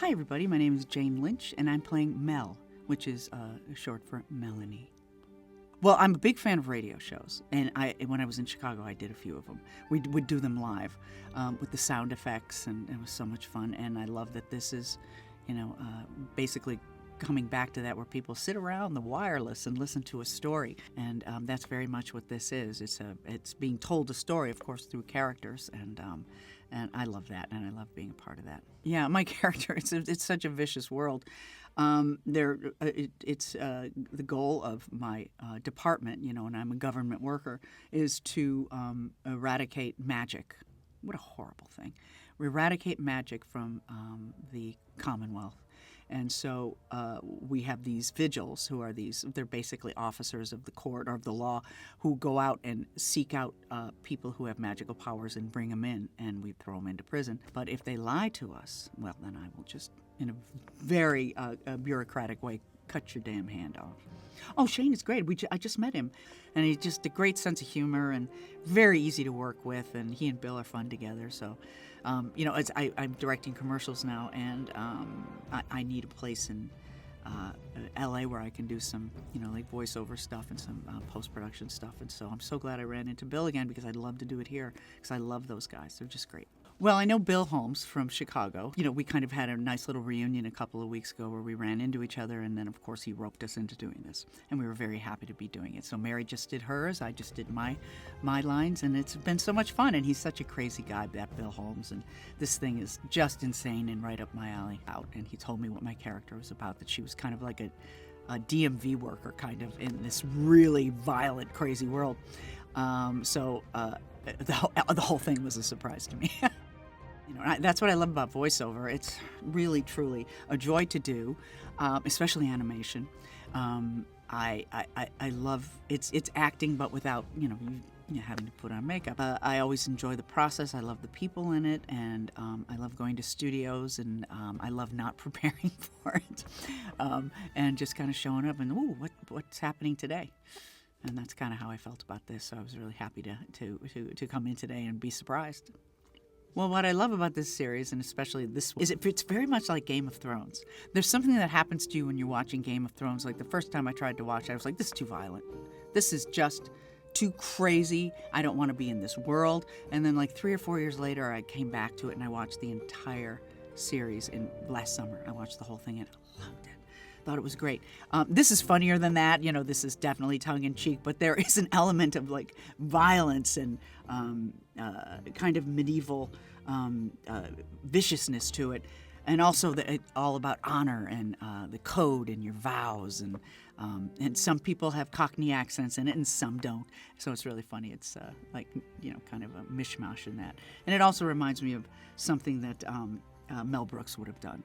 Hi, everybody. My name is Jane Lynch, and I'm playing Mel, which is short for Melanie. Well, I'm a big fan of radio shows, and when I was in Chicago, I did a few of them. We would do them live with the sound effects, and it was so much fun. And I love that this is, basically coming back to that, where people sit around the wireless and listen to a story, and that's very much what this is. It's being told a story, of course, through characters, and I love that, and I love being a part of that. Yeah, my character, it's such a vicious world. It's the goal of my department, and I'm a government worker, is to eradicate magic. What a horrible thing. Eradicate magic from the Commonwealth. And so we have these vigils they're basically officers of the court or of the law who go out and seek out people who have magical powers and bring them in, and we throw them into prison. But if they lie to us, well, then I will just, in a very bureaucratic way, cut your damn hand off. Oh, Shane is great. I just met him, and he's just a great sense of humor and very easy to work with, and he and Bill are fun together. So, I'm directing commercials now, and I need a place in LA where I can do some, like voiceover stuff and some post-production stuff. And so I'm so glad I ran into Bill again, because I'd love to do it here, because I love those guys. They're just great. Well, I know Bill Holmes from Chicago. We kind of had a nice little reunion a couple of weeks ago where we ran into each other, and then, of course, he roped us into doing this. And we were very happy to be doing it. So Mary just did hers, I just did my lines, and it's been so much fun. And he's such a crazy guy, that Bill Holmes, and this thing is just insane and right up my alley. And he told me what my character was about, that she was kind of like a DMV worker, kind of, in this really violent, crazy world. So the whole thing was a surprise to me. That's what I love about voiceover. It's really, truly a joy to do, especially animation. I love it's acting, but without having to put on makeup. I always enjoy the process. I love the people in it, and I love going to studios, and I love not preparing for it, and just kind of showing up and what's happening today. And that's kind of how I felt about this. So I was really happy to come in today and be surprised. Well, what I love about this series, and especially this one, is it's very much like Game of Thrones. There's something that happens to you when you're watching Game of Thrones. Like the first time I tried to watch it, I was like, this is too violent. This is just too crazy. I don't want to be in this world. And then like 3 or 4 years later, I came back to it and I watched the entire series last summer. I watched the whole thing and I loved it. Thought it was great. This is funnier than that. This is definitely tongue-in-cheek, but there is an element of like violence and kind of medieval viciousness to it, and also it's all about honor and the code and your vows, and some people have Cockney accents in it and some don't. So it's really funny. It's kind of a mishmash in that, and it also reminds me of something that Mel Brooks would have done.